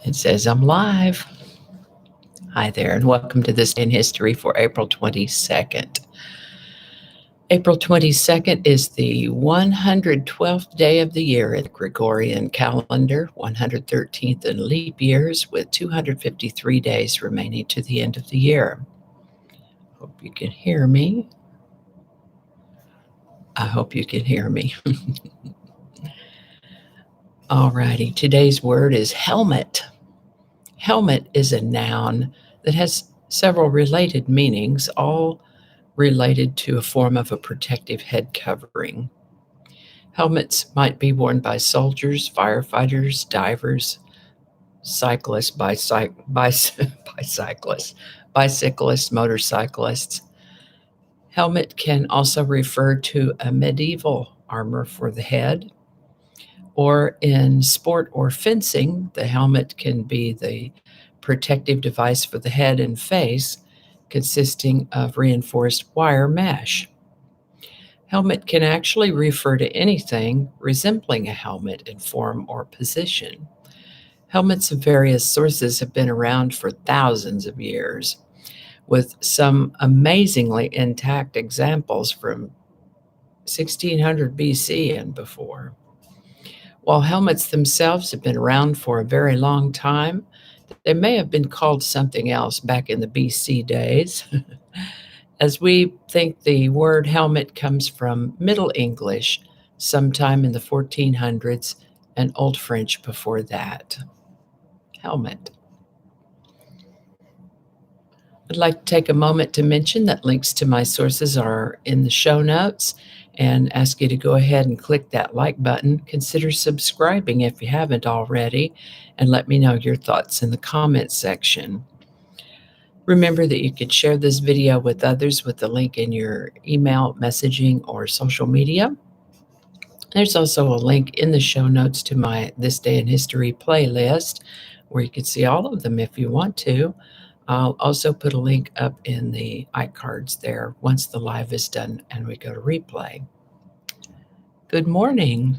It says I'm live. Hi there, and welcome to this day in history for April 22nd. April 22nd is the 112th day of the year in the Gregorian calendar, 113th in leap years, with 253 days remaining to the end of the year. Hope you can hear me. I hope you can hear me. Alrighty, today's word is helmet. Helmet is a noun that has several related meanings, all related to a form of a protective head covering. Helmets might be worn by soldiers, firefighters, divers, cyclists, bicyclists, motorcyclists. Helmet can also refer to a medieval armor for the head, or in sport or fencing, the helmet can be the protective device for the head and face, consisting of reinforced wire mesh. Helmet can actually refer to anything resembling a helmet in form or position. Helmets of various sources have been around for thousands of years, with some amazingly intact examples from 1600 BC and before. While helmets themselves have been around for a very long time, they may have been called something else back in the BC days. As we think the word helmet comes from Middle English, sometime in the 1400s, and Old French before that. Helmet. I'd like to take a moment to mention that links to my sources are in the show notes and ask you to go ahead and click that like button. Consider subscribing if you haven't already, and let me know your thoughts in the comments section. Remember that you can share this video with others with the link in your email, messaging, or social media. There's also a link in the show notes to my This Day in History playlist, where you can see all of them if you want to. I'll also put a link up in the iCards there once the live is done and we go to replay. Good morning.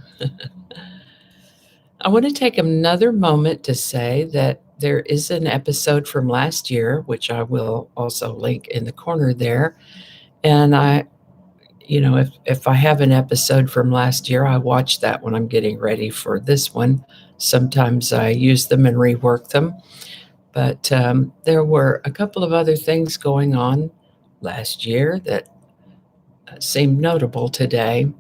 I want to take another moment to say that there is an episode from last year, which I will also link in the corner there. And if I have an episode from last year, I watch that when I'm getting ready for this one. Sometimes I use them and rework them. But there were a couple of other things going on last year that seemed notable today.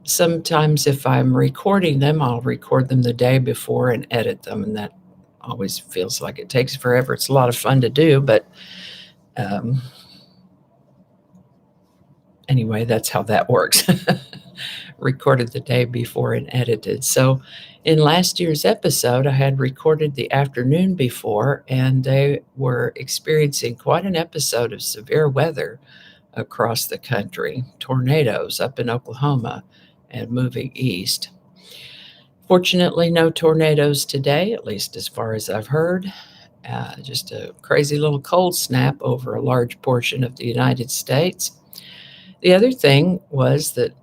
Sometimes if I'm recording them, I'll record them the day before and edit them, and that always feels like it takes forever. It's a lot of fun to do, but anyway, that's how that works. Recorded the day before and edited. So in last year's episode, I had recorded the afternoon before, and they were experiencing quite an episode of severe weather across the country, tornadoes up in Oklahoma and moving east. Fortunately, no tornadoes today, at least as far as I've heard. Just a crazy little cold snap over a large portion of the United States. The other thing was that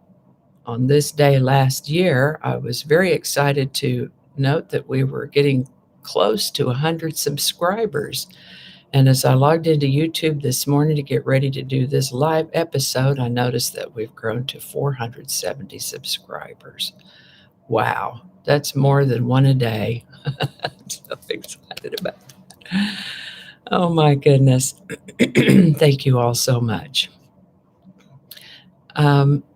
on this day last year, I was very excited to note that we were getting close to 100 subscribers. And as I logged into YouTube this morning to get ready to do this live episode, I noticed that we've grown to 470 subscribers. Wow, that's more than one a day. I'm so excited about that. Oh my goodness. Thank you all so much.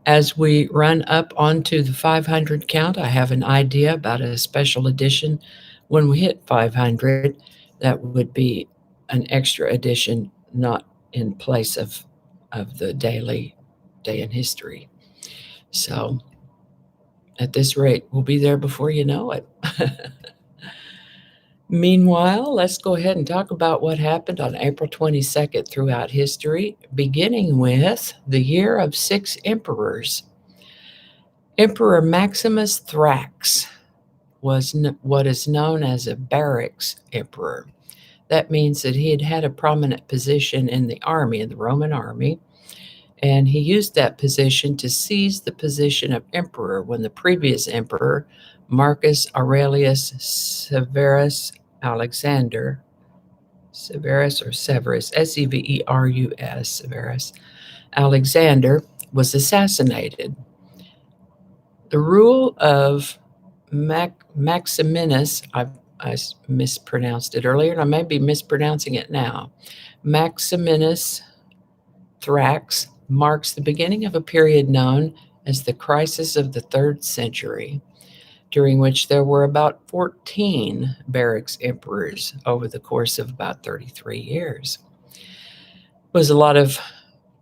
As we run up onto the 500 count, I have an idea about a special edition. When we hit 500, that would be an extra edition, not in place of the daily day in history. So at this rate, we'll be there before you know it. Meanwhile, let's go ahead and talk about what happened on April 22nd throughout history, beginning with the year of 6 emperors. Emperor Maximus Thrax was what is known as a barracks emperor. That means that he had had a prominent position in the army, in the Roman army, And he used that position to seize the position of emperor when the previous emperor, Marcus Aurelius Severus Alexander, Severus or Severus, Severus, Severus Alexander, was assassinated. The rule of Maximinus, I mispronounced it earlier, and I may be mispronouncing it now. Maximinus Thrax marks the beginning of a period known as the crisis of the 3rd century, during which there were about 14 barracks emperors over the course of about 33 years. There was a lot of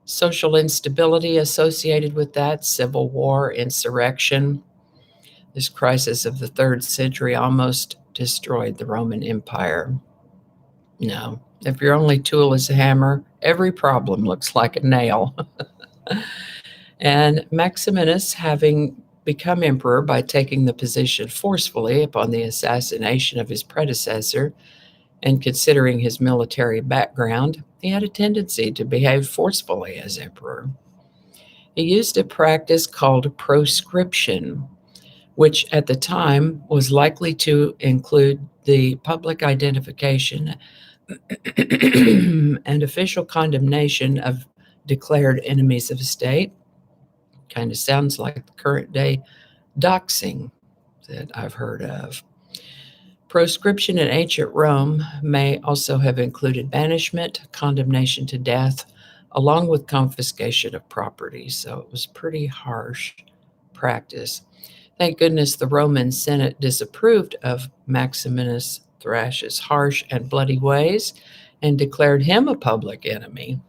social instability associated with that, civil war, insurrection. This crisis of the 3rd century almost destroyed the Roman Empire. No, if your only tool is a hammer, every problem looks like a nail. And Maximinus, having become emperor by taking the position forcefully upon the assassination of his predecessor, and considering his military background, he had a tendency to behave forcefully as emperor. He used a practice called proscription, which at the time was likely to include the public identification and official condemnation of declared enemies of state. Kind of sounds like the current day doxing that I've heard of. Proscription in ancient Rome may also have included banishment, condemnation to death, along with confiscation of property. So it was pretty harsh practice. Thank goodness the Roman Senate disapproved of Maximinus Thrax's harsh and bloody ways and declared him a public enemy.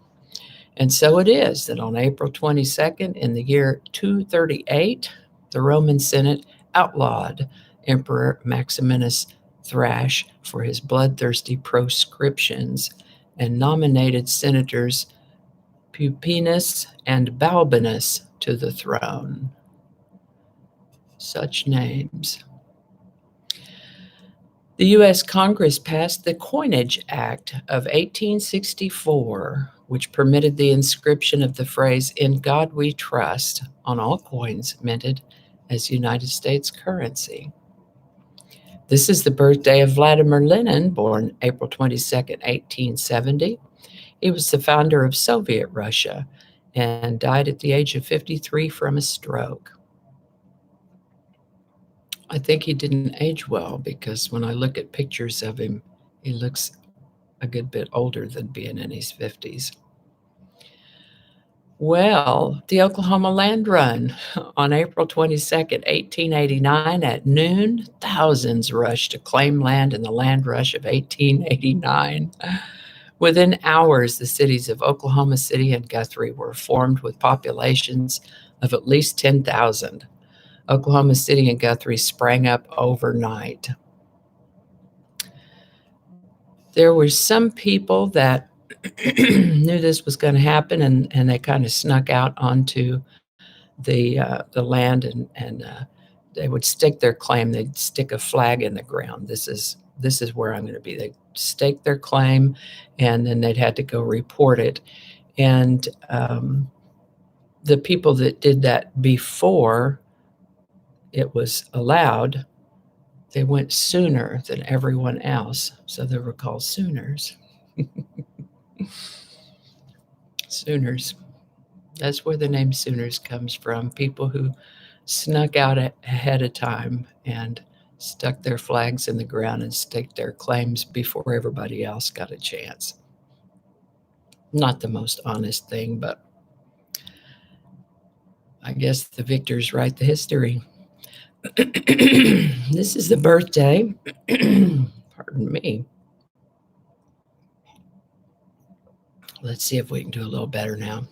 And so it is that on April 22nd, in the year 238, the Roman Senate outlawed Emperor Maximinus Thrax for his bloodthirsty proscriptions and nominated senators Pupienus and Balbinus to the throne. Such names. The U.S. Congress passed the Coinage Act of 1864, which permitted the inscription of the phrase, "In God We Trust," on all coins minted as United States currency. This is the birthday of Vladimir Lenin, born April 22nd, 1870. He was the founder of Soviet Russia and died at the age of 53 from a stroke. I think he didn't age well because when I look at pictures of him, he looks a good bit older than being in his 50s. Well, the Oklahoma Land Run on April 22nd, 1889 at noon, thousands rushed to claim land in the land rush of 1889. Within hours, the cities of Oklahoma City and Guthrie were formed with populations of at least 10,000. Oklahoma City and Guthrie sprang up overnight. There were some people that knew this was going to happen, and they kind of snuck out onto the land, and they would stake their claim. They'd stick a flag in the ground. This is where I'm going to be. They stake their claim, and then they'd had to go report it. And the people that did that before it was allowed, they went sooner than everyone else, so they were called Sooners. Sooners. That's where the name Sooners comes from, people who snuck out ahead of time and stuck their flags in the ground and staked their claims before everybody else got a chance. Not the most honest thing, but I guess the victors write the history. This is the birthday, pardon me. Let's see if we can do a little better now.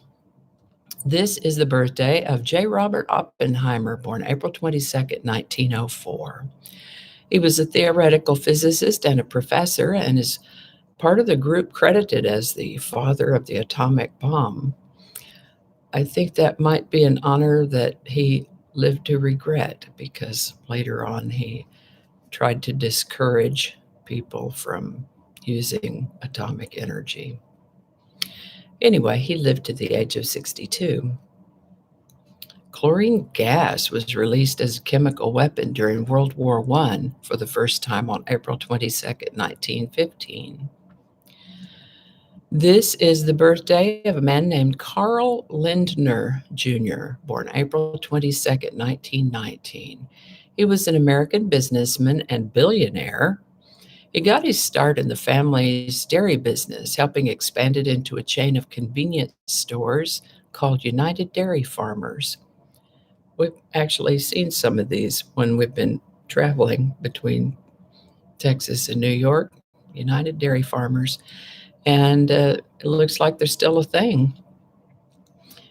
This is the birthday of J. Robert Oppenheimer, born April 22nd, 1904. He was a theoretical physicist and a professor, and is part of the group credited as the father of the atomic bomb. I think that might be an honor that he lived to regret, because later on he tried to discourage people from using atomic energy. Anyway, he lived to the age of 62. Chlorine gas was released as a chemical weapon during World War I for the first time on April 22nd, 1915. This is the birthday of a man named Carl Lindner Jr., born April 22nd, 1919. He was an American businessman and billionaire. He got his start in the family's dairy business, helping expand it into a chain of convenience stores called United Dairy Farmers. We've actually seen some of these when we've been traveling between Texas and New York, United Dairy Farmers, and it looks like they're still a thing.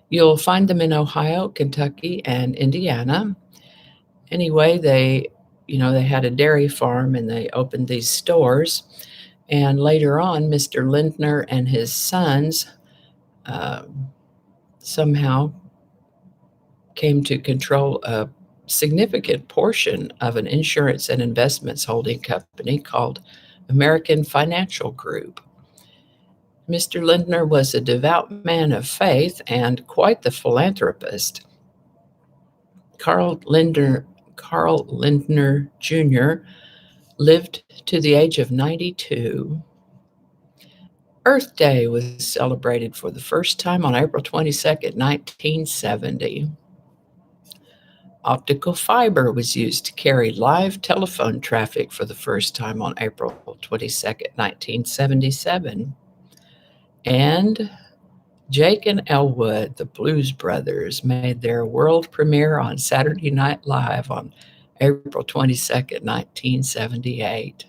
You'll find them in Ohio, Kentucky, and Indiana. Anyway, they had a dairy farm and they opened these stores. And later on, Mr. Lindner and his sons uh, somehow came to control a significant portion of an insurance and investments holding company called American Financial Group. Mr. Lindner was a devout man of faith and quite the philanthropist. Carl Lindner Jr. lived to the age of 92. Earth Day was celebrated for the first time on April 22nd, 1970. Optical fiber was used to carry live telephone traffic for the first time on April 22nd, 1977. And Jake and Elwood, the Blues Brothers, made their world premiere on Saturday Night Live on April 22nd, 1978.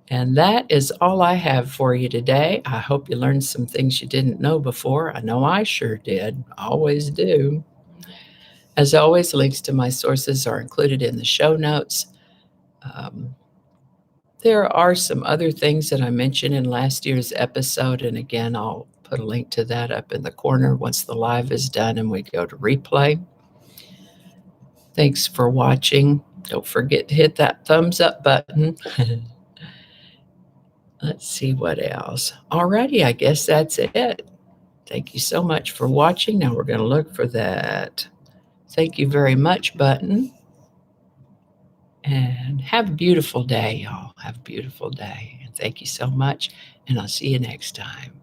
And that is all I have for you today. I hope you learned some things you didn't know before. I know I sure did. Always do. As always, links to my sources are included in the show notes. There are some other things that I mentioned in last year's episode, and again, I'll put a link to that up in the corner once the live is done and we go to replay. Thanks for watching. Don't forget to hit that thumbs up button. Let's see what else. Alrighty, I guess that's it. Thank you so much for watching. Now we're going to look for that thank you very much button. And have a beautiful day, y'all. Have a beautiful day. And thank you so much. And I'll see you next time.